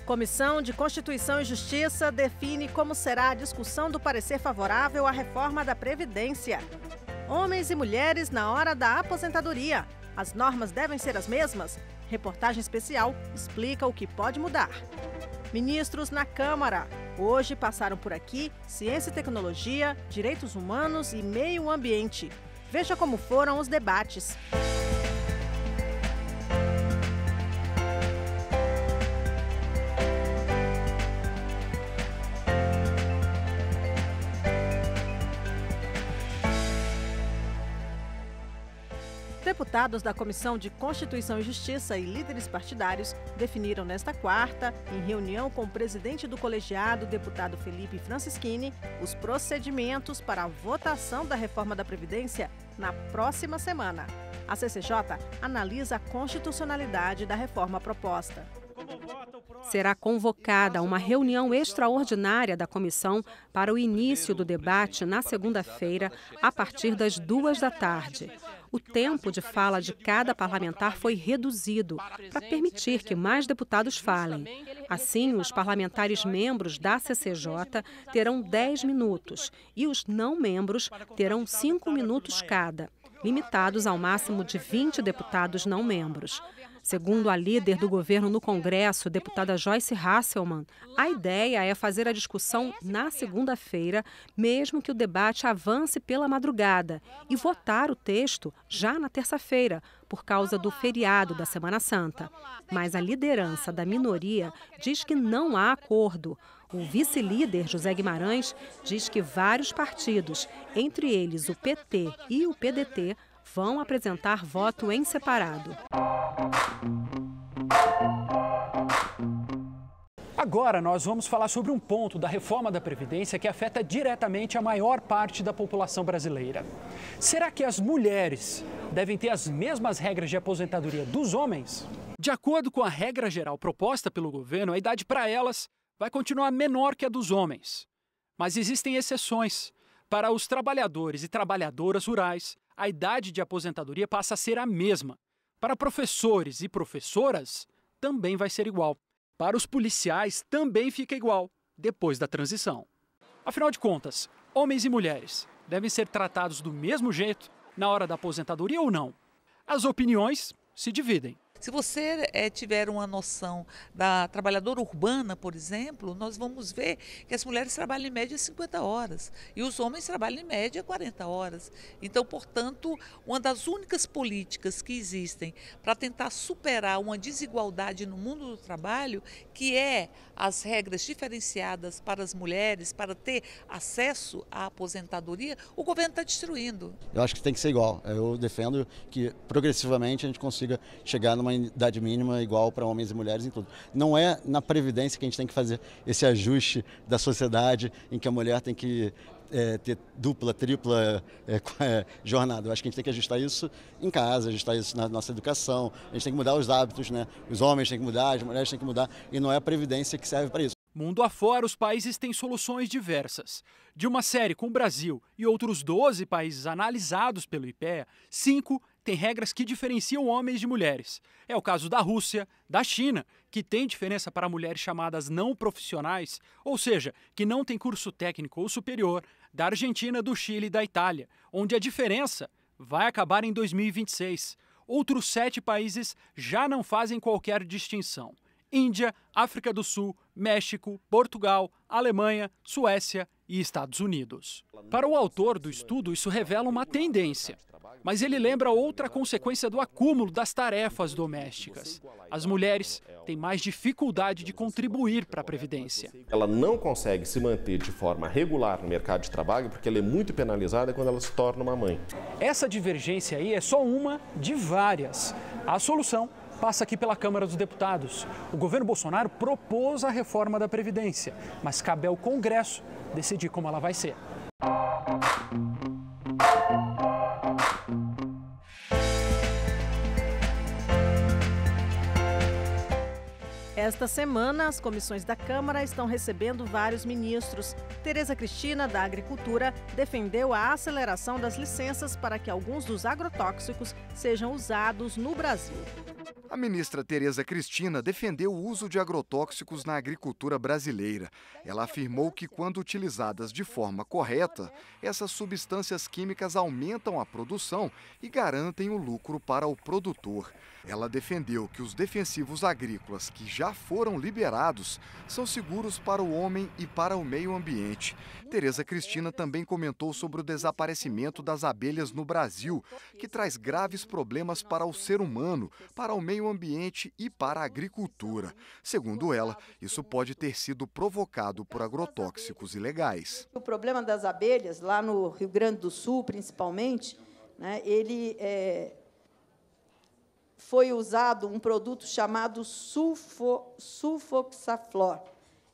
Comissão de Constituição e Justiça define como será a discussão do parecer favorável à reforma da Previdência. Homens e mulheres na hora da aposentadoria. As normas devem ser as mesmas? Reportagem especial explica o que pode mudar. Ministros na Câmara. Hoje passaram por aqui Ciência e Tecnologia, Direitos Humanos e Meio Ambiente. Veja como foram os debates. Deputados da Comissão de Constituição e Justiça e líderes partidários definiram nesta quarta, em reunião com o presidente do colegiado, deputado Felipe Francischini, os procedimentos para a votação da reforma da Previdência na próxima semana. A CCJ analisa a constitucionalidade da reforma proposta. Será convocada uma reunião extraordinária da comissão para o início do debate na segunda-feira, a partir das 14h. O tempo de fala de cada parlamentar foi reduzido para permitir que mais deputados falem. Assim, os parlamentares membros da CCJ terão 10 minutos e os não membros terão 5 minutos cada, limitados ao máximo de 20 deputados não membros. Segundo a líder do governo no Congresso, deputada Joyce Hasselmann, a ideia é fazer a discussão na segunda-feira, mesmo que o debate avance pela madrugada, e votar o texto já na terça-feira, por causa do feriado da Semana Santa. Mas a liderança da minoria diz que não há acordo. O vice-líder, José Guimarães, diz que vários partidos, entre eles o PT e o PDT, vão apresentar voto em separado. Agora nós vamos falar sobre um ponto da reforma da Previdência que afeta diretamente a maior parte da população brasileira. Será que as mulheres devem ter as mesmas regras de aposentadoria dos homens? De acordo com a regra geral proposta pelo governo, a idade para elas vai continuar menor que a dos homens. Mas existem exceções. Para os trabalhadores e trabalhadoras rurais, a idade de aposentadoria passa a ser a mesma. Para professores e professoras, também vai ser igual. Para os policiais, também fica igual, depois da transição. Afinal de contas, homens e mulheres devem ser tratados do mesmo jeito na hora da aposentadoria ou não? As opiniões se dividem. Se você tiver uma noção da trabalhadora urbana, por exemplo, nós vamos ver que as mulheres trabalham em média 50 horas e os homens trabalham em média 40 horas. Então, portanto, uma das únicas políticas que existem para tentar superar uma desigualdade no mundo do trabalho, que é as regras diferenciadas para as mulheres, para ter acesso à aposentadoria, o governo está destruindo. Eu acho que tem que ser igual. Eu defendo que progressivamente a gente consiga chegar numa idade mínima igual para homens e mulheres em tudo. Não é na Previdência que a gente tem que fazer esse ajuste da sociedade em que a mulher tem que ter dupla, tripla jornada. Eu acho que a gente tem que ajustar isso em casa, ajustar isso na nossa educação. A gente tem que mudar os hábitos, né? Os homens têm que mudar, as mulheres têm que mudar, e não é a Previdência que serve para isso. Mundo afora, os países têm soluções diversas. De uma série com o Brasil e outros 12 países analisados pelo IPEA, 5 têm regras que diferenciam homens de mulheres. É o caso da Rússia, da China, que tem diferença para mulheres chamadas não profissionais, ou seja, que não têm curso técnico ou superior, da Argentina, do Chile e da Itália, onde a diferença vai acabar em 2026. Outros 7 países já não fazem qualquer distinção. Índia, África do Sul, México, Portugal, Alemanha, Suécia e Estados Unidos. Para o autor do estudo, isso revela uma tendência. Mas ele lembra outra consequência do acúmulo das tarefas domésticas. As mulheres têm mais dificuldade de contribuir para a Previdência. Ela não consegue se manter de forma regular no mercado de trabalho porque ela é muito penalizada quando ela se torna uma mãe. Essa divergência aí é só uma de várias. A solução passa aqui pela Câmara dos Deputados. O governo Bolsonaro propôs a reforma da Previdência, mas cabe ao Congresso decidir como ela vai ser. Esta semana, as comissões da Câmara estão recebendo vários ministros. Tereza Cristina, da Agricultura, defendeu a aceleração das licenças para que alguns dos agrotóxicos sejam usados no Brasil. A ministra Tereza Cristina defendeu o uso de agrotóxicos na agricultura brasileira. Ela afirmou que, quando utilizadas de forma correta, essas substâncias químicas aumentam a produção e garantem o lucro para o produtor. Ela defendeu que os defensivos agrícolas que já foram liberados são seguros para o homem e para o meio ambiente. Tereza Cristina também comentou sobre o desaparecimento das abelhas no Brasil, que traz graves problemas para o ser humano, para o meio ambiente e para a agricultura. Segundo ela, isso pode ter sido provocado por agrotóxicos ilegais. O problema das abelhas, lá no Rio Grande do Sul, principalmente, né, foi usado um produto chamado sulfoxaflor.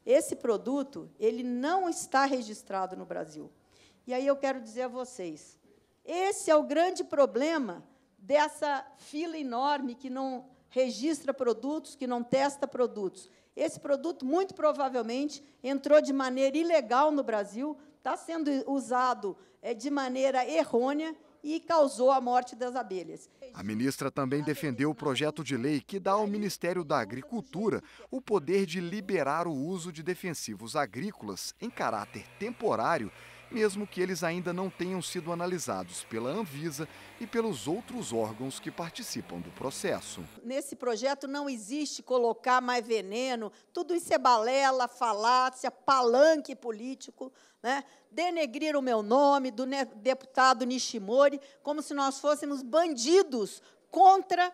Esse produto, ele não está registrado no Brasil. E aí eu quero dizer a vocês, esse é o grande problema dessa fila enorme que não registra produtos, que não testa produtos. Esse produto, muito provavelmente, entrou de maneira ilegal no Brasil, está sendo usado de maneira errônea e causou a morte das abelhas. A ministra também defendeu o projeto de lei que dá ao Ministério da Agricultura o poder de liberar o uso de defensivos agrícolas em caráter temporário, mesmo que eles ainda não tenham sido analisados pela Anvisa e pelos outros órgãos que participam do processo. Nesse projeto não existe colocar mais veneno, tudo isso é balela, falácia, palanque político, né? Denegrir o meu nome, do deputado Nishimori, como se nós fôssemos bandidos contra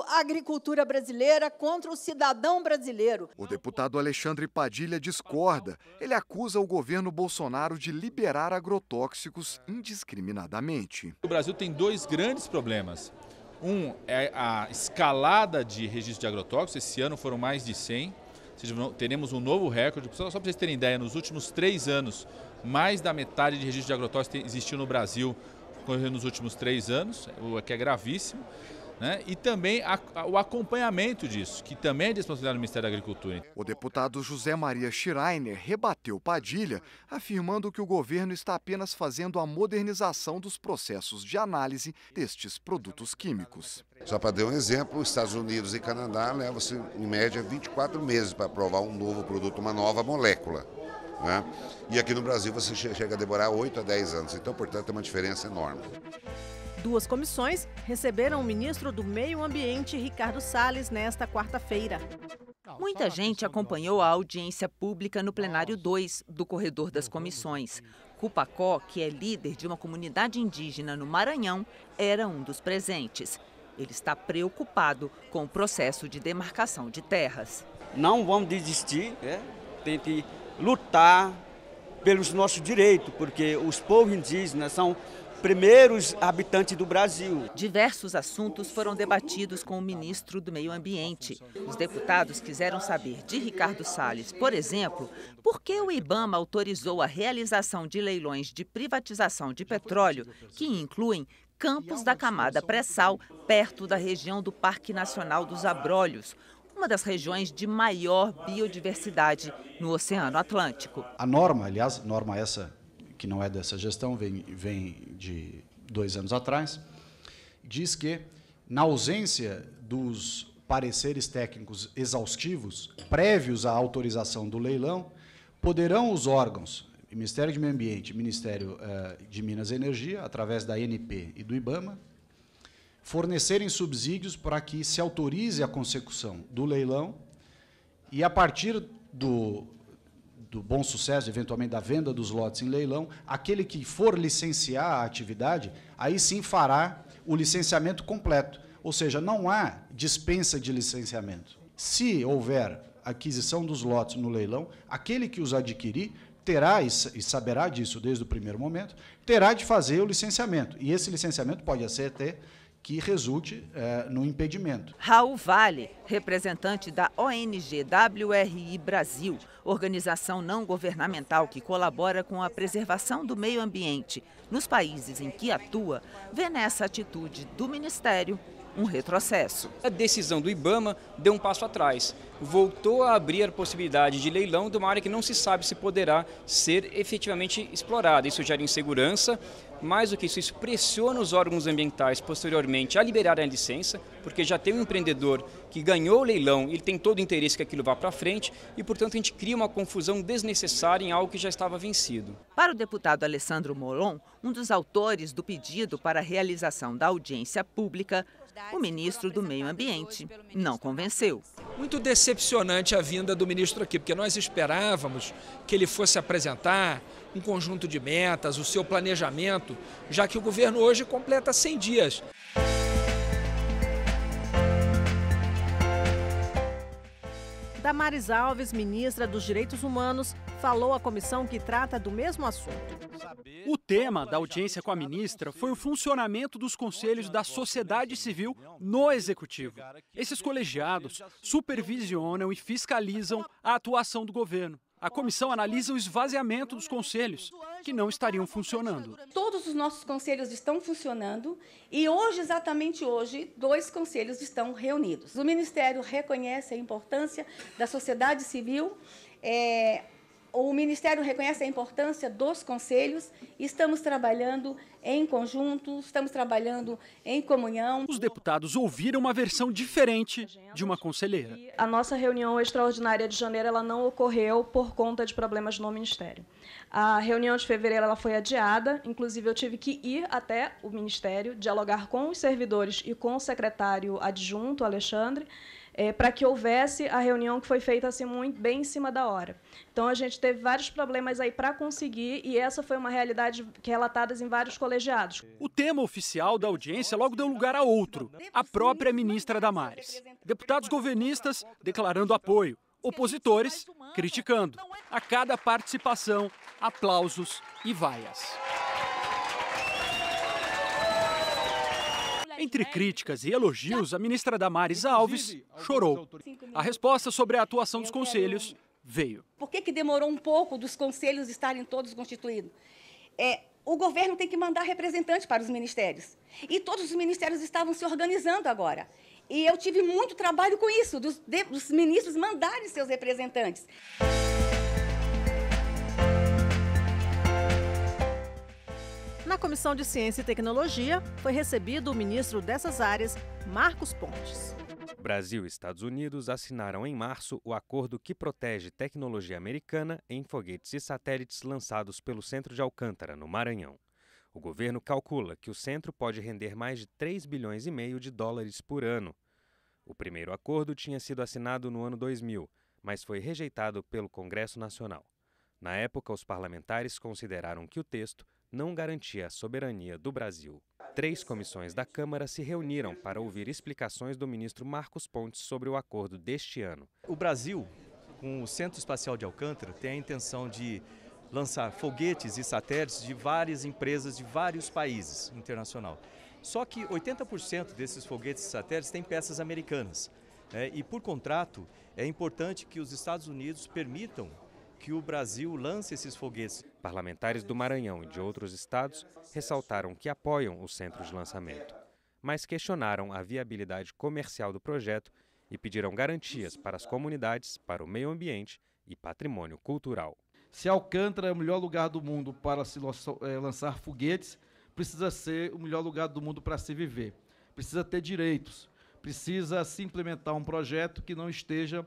a agricultura brasileira, contra o cidadão brasileiro. O deputado Alexandre Padilha discorda. Ele acusa o governo Bolsonaro de liberar agrotóxicos indiscriminadamente. O Brasil tem dois grandes problemas. Um é a escalada de registro de agrotóxicos. Esse ano foram mais de 100. Teremos um novo recorde. Só para vocês terem ideia, nos últimos 3 anos, mais da metade de registro de agrotóxicos existiu no Brasil nos últimos 3 anos, o que é gravíssimo. Né? E também o acompanhamento disso, que também é de responsabilidade do Ministério da Agricultura. O deputado José Maria Schreiner rebateu Padilha, afirmando que o governo está apenas fazendo a modernização dos processos de análise destes produtos químicos. Só para dar um exemplo, os Estados Unidos e Canadá levam-se, em média, 24 meses para aprovar um novo produto, uma nova molécula. Né? E aqui no Brasil você chega a demorar 8 a 10 anos, então, portanto, é uma diferença enorme. 2 comissões receberam o ministro do Meio Ambiente, Ricardo Salles, nesta quarta-feira. Muita gente acompanhou a audiência pública no plenário 2 do Corredor das Comissões. Cupacó, que é líder de uma comunidade indígena no Maranhão, era um dos presentes. Ele está preocupado com o processo de demarcação de terras. Não vamos desistir, tem que lutar pelos nossos direitos, porque os povos indígenas são primeiros habitantes do Brasil. Diversos assuntos foram debatidos com o ministro do Meio Ambiente. Os deputados quiseram saber de Ricardo Salles, por exemplo, por que o IBAMA autorizou a realização de leilões de privatização de petróleo, que incluem campos da camada pré-sal, perto da região do Parque Nacional dos Abrolhos, uma das regiões de maior biodiversidade no Oceano Atlântico. A norma, aliás, norma essa que não é dessa gestão, vem de 2 anos atrás, diz que, na ausência dos pareceres técnicos exaustivos, prévios à autorização do leilão, poderão os órgãos, Ministério do Meio Ambiente e Ministério de Minas e Energia, através da ANP e do IBAMA, fornecerem subsídios para que se autorize a consecução do leilão e, a partir do bom sucesso, eventualmente da venda dos lotes em leilão, aquele que for licenciar a atividade, aí sim fará o licenciamento completo. Ou seja, não há dispensa de licenciamento. Se houver aquisição dos lotes no leilão, aquele que os adquirir terá, e saberá disso desde o primeiro momento, terá de fazer o licenciamento. E esse licenciamento pode ser até que resulte no impedimento. Raul Vale, representante da ONG WRI Brasil, organização não governamental que colabora com a preservação do meio ambiente nos países em que atua, vê nessa atitude do Ministério um retrocesso. A decisão do IBAMA deu um passo atrás. Voltou a abrir a possibilidade de leilão de uma área que não se sabe se poderá ser efetivamente explorada. Isso gera insegurança. Mais do que isso pressiona os órgãos ambientais posteriormente a liberarem a licença, porque já tem um empreendedor que ganhou o leilão, ele tem todo o interesse que aquilo vá para frente e, portanto, a gente cria uma confusão desnecessária em algo que já estava vencido. Para o deputado Alessandro Molon, um dos autores do pedido para a realização da audiência pública, o ministro do Meio Ambiente não convenceu. Muito decepcionante a vinda do ministro aqui, porque nós esperávamos que ele fosse apresentar um conjunto de metas, o seu planejamento, já que o governo hoje completa 100 dias. Damares Alves, ministra dos Direitos Humanos, falou à comissão que trata do mesmo assunto. O tema da audiência com a ministra foi o funcionamento dos conselhos da sociedade civil no Executivo. Esses colegiados supervisionam e fiscalizam a atuação do governo. A comissão analisa o esvaziamento dos conselhos, que não estariam funcionando. Todos os nossos conselhos estão funcionando e hoje, exatamente hoje, 2 conselhos estão reunidos. O Ministério reconhece a importância da sociedade civil, o Ministério reconhece a importância dos conselhos e estamos trabalhando em conjunto, estamos trabalhando em comunhão. Os deputados ouviram uma versão diferente de uma conselheira. A nossa reunião extraordinária de janeiro ela não ocorreu por conta de problemas no Ministério. A reunião de fevereiro ela foi adiada, inclusive eu tive que ir até o Ministério, dialogar com os servidores e com o secretário adjunto, Alexandre, para que houvesse a reunião que foi feita assim muito bem em cima da hora. Então a gente teve vários problemas aí para conseguir e essa foi uma realidade que é relatada em vários colegiados. O tema oficial da audiência logo deu lugar a outro, a própria ministra Damares. Deputados governistas declarando apoio, opositores criticando. A cada participação, aplausos e vaias. Entre críticas e elogios, a ministra Damares Alves chorou. A resposta sobre a atuação dos conselhos veio. Por que demorou um pouco dos conselhos estarem todos constituídos? O governo tem que mandar representantes para os ministérios. E todos os ministérios estavam se organizando agora. E eu tive muito trabalho com isso, dos ministros mandarem seus representantes. Na Comissão de Ciência e Tecnologia, foi recebido o ministro dessas áreas, Marcos Pontes. Brasil e Estados Unidos assinaram em março o acordo que protege tecnologia americana em foguetes e satélites lançados pelo Centro de Alcântara, no Maranhão. O governo calcula que o centro pode render mais de 3,5 bilhões de dólares por ano. O primeiro acordo tinha sido assinado no ano 2000, mas foi rejeitado pelo Congresso Nacional. Na época, os parlamentares consideraram que o texto não garantia a soberania do Brasil. 3 comissões da Câmara se reuniram para ouvir explicações do ministro Marcos Pontes sobre o acordo deste ano. O Brasil, com o Centro Espacial de Alcântara, tem a intenção de lançar foguetes e satélites de várias empresas de vários países internacionais. Só que 80% desses foguetes e satélites têm peças americanas. E por contrato, é importante que os Estados Unidos permitam que o Brasil lance esses foguetes. Parlamentares do Maranhão e de outros estados ressaltaram que apoiam o centro de lançamento, mas questionaram a viabilidade comercial do projeto e pediram garantias para as comunidades, para o meio ambiente e patrimônio cultural. Se Alcântara é o melhor lugar do mundo para se lançar foguetes, precisa ser o melhor lugar do mundo para se viver. Precisa ter direitos, precisa se implementar um projeto que não esteja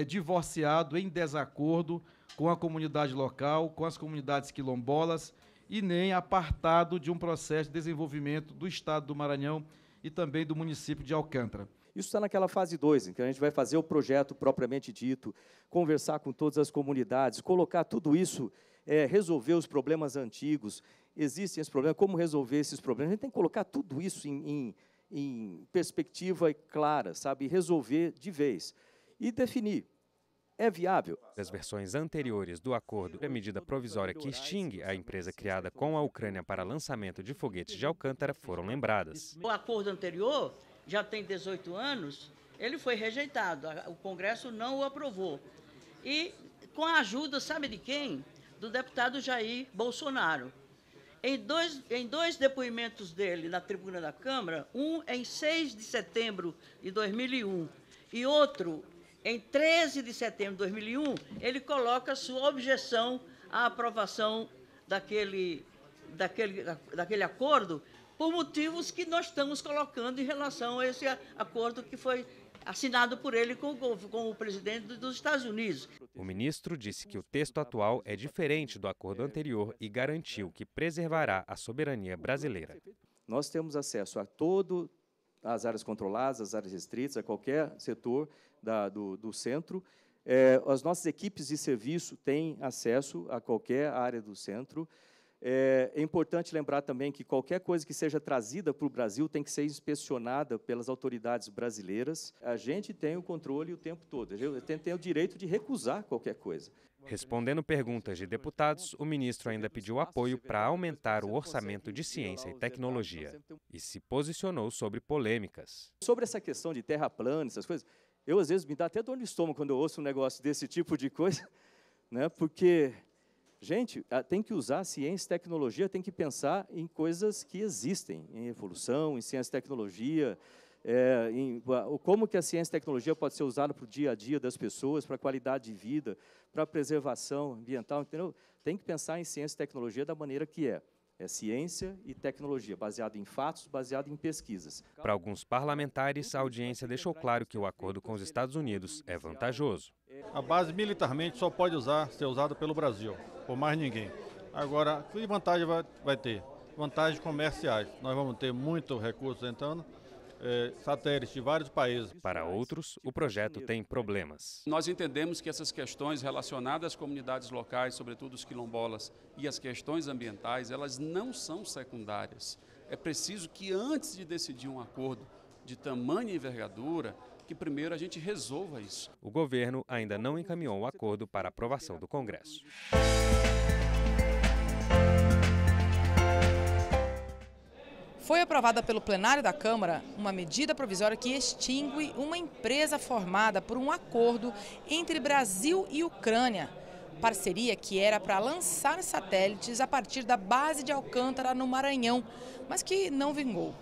divorciado, em desacordo com a comunidade local, com as comunidades quilombolas e nem apartado de um processo de desenvolvimento do Estado do Maranhão e também do município de Alcântara. Isso está naquela fase 2, em que a gente vai fazer o projeto propriamente dito, conversar com todas as comunidades, colocar tudo isso, resolver os problemas antigos. Existem esses problemas, como resolver esses problemas? A gente tem que colocar tudo isso em perspectiva clara, sabe? Resolver de vez e definir. É viável? As versões anteriores do acordo, a medida provisória que extingue a empresa criada com a Ucrânia para lançamento de foguetes de Alcântara, foram lembradas. O acordo anterior já tem 18 anos, ele foi rejeitado, o Congresso não o aprovou. E com a ajuda, sabe de quem? Do deputado Jair Bolsonaro, Em dois depoimentos dele na tribuna da Câmara, um em 6 de setembro de 2001 e outro em 13 de setembro de 2001, ele coloca sua objeção à aprovação daquele acordo por motivos que nós estamos colocando em relação a esse acordo que foi assinado por ele com o presidente dos Estados Unidos. O ministro disse que o texto atual é diferente do acordo anterior e garantiu que preservará a soberania brasileira. Nós temos acesso a todas as áreas controladas, as áreas restritas, a qualquer setor do centro. As nossas equipes de serviço têm acesso a qualquer área do centro. É importante lembrar também que qualquer coisa que seja trazida para o Brasil tem que ser inspecionada pelas autoridades brasileiras. A gente tem o controle o tempo todo. A gente tem o direito de recusar qualquer coisa. Respondendo perguntas de deputados, o ministro ainda pediu apoio para aumentar o orçamento de ciência e tecnologia e se posicionou sobre polêmicas. Sobre essa questão de terra plana, essas coisas, eu às vezes me dá até dor no estômago quando eu ouço um negócio desse tipo de coisa, né? Porque gente, tem que usar a ciência e tecnologia, tem que pensar em coisas que existem, em evolução, em ciência e tecnologia, como que a ciência e tecnologia pode ser usada para o dia a dia das pessoas, para a qualidade de vida, para a preservação ambiental, entendeu? Tem que pensar em ciência e tecnologia da maneira que é ciência e tecnologia, baseado em fatos, baseado em pesquisas. Para alguns parlamentares, a audiência deixou claro que o acordo com os Estados Unidos é vantajoso. A base militarmente só pode ser usada pelo Brasil, por mais ninguém. Agora, que vantagem vai ter? Vantagens comerciais. Nós vamos ter muito recurso entrando, satélites de vários países. Para outros, o projeto tem problemas. Nós entendemos que essas questões relacionadas às comunidades locais, sobretudo os quilombolas, e as questões ambientais, elas não são secundárias. É preciso que antes de decidir um acordo de tamanha envergadura, que primeiro a gente resolva isso. O governo ainda não encaminhou o acordo para aprovação do Congresso. Foi aprovada pelo plenário da Câmara uma medida provisória que extingue uma empresa formada por um acordo entre Brasil e Ucrânia. Parceria que era para lançar satélites a partir da base de Alcântara, no Maranhão, mas que não vingou.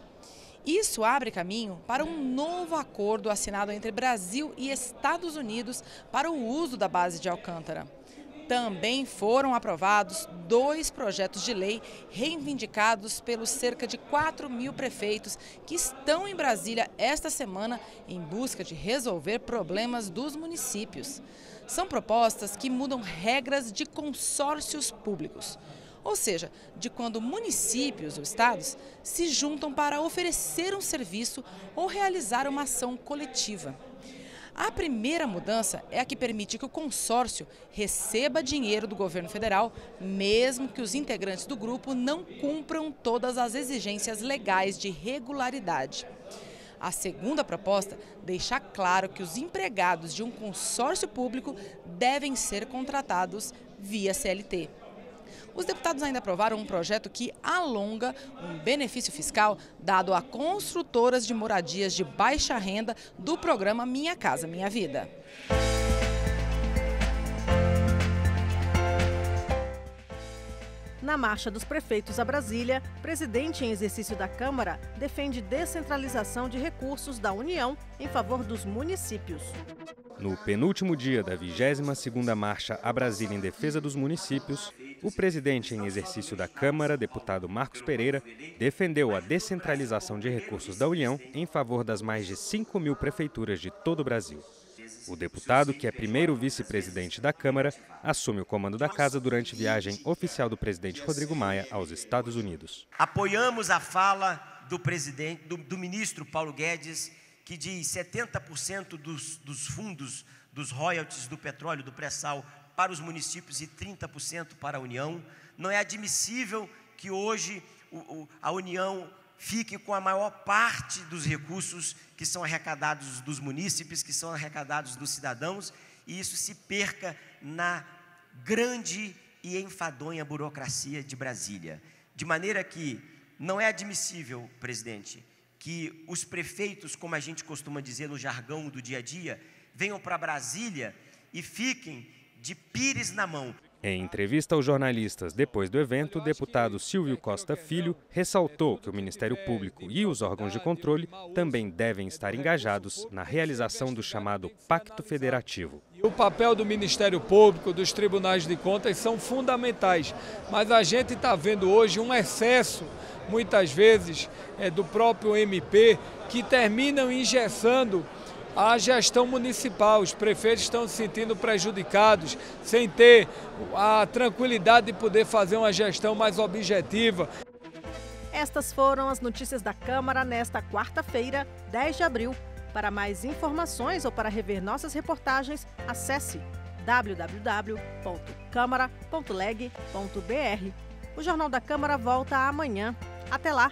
Isso abre caminho para um novo acordo assinado entre Brasil e Estados Unidos para o uso da base de Alcântara. Também foram aprovados 2 projetos de lei reivindicados pelos cerca de 4.000 prefeitos que estão em Brasília esta semana em busca de resolver problemas dos municípios. São propostas que mudam regras de consórcios públicos. Ou seja, de quando municípios ou estados se juntam para oferecer um serviço ou realizar uma ação coletiva. A primeira mudança é a que permite que o consórcio receba dinheiro do governo federal, mesmo que os integrantes do grupo não cumpram todas as exigências legais de regularidade. A segunda proposta deixa claro que os empregados de um consórcio público devem ser contratados via CLT. Os deputados ainda aprovaram um projeto que alonga um benefício fiscal dado a construtoras de moradias de baixa renda do programa Minha Casa Minha Vida. Na marcha dos prefeitos a Brasília, o presidente em exercício da Câmara defende descentralização de recursos da União em favor dos municípios. No penúltimo dia da 22ª Marcha a Brasília em defesa dos municípios, o presidente em exercício da Câmara, deputado Marcos Pereira, defendeu a descentralização de recursos da União em favor das mais de 5.000 prefeituras de todo o Brasil. O deputado, que é primeiro vice-presidente da Câmara, assume o comando da casa durante viagem oficial do presidente Rodrigo Maia aos Estados Unidos. Apoiamos a fala do ministro Paulo Guedes, que diz 70% dos fundos, dos royalties do petróleo, do pré-sal, para os municípios e 30% para a União. Não é admissível que hoje a União fique com a maior parte dos recursos que são arrecadados dos munícipes, que são arrecadados dos cidadãos, e isso se perca na grande e enfadonha burocracia de Brasília. De maneira que não é admissível, presidente, que os prefeitos, como a gente costuma dizer no jargão do dia a dia, venham para Brasília e fiquem de pires na mão. Em entrevista aos jornalistas depois do evento, o deputado Silvio Costa Filho ressaltou que o Ministério Público e os órgãos de controle também devem estar engajados na realização do chamado Pacto Federativo. O papel do Ministério Público, dos tribunais de contas são fundamentais, mas a gente está vendo hoje um excesso, muitas vezes, do próprio MP, que terminam engessando a gestão municipal. Os prefeitos estão se sentindo prejudicados, sem ter a tranquilidade de poder fazer uma gestão mais objetiva. Estas foram as notícias da Câmara nesta quarta-feira, 10 de abril. Para mais informações ou para rever nossas reportagens, acesse www.câmara.leg.br. O Jornal da Câmara volta amanhã. Até lá!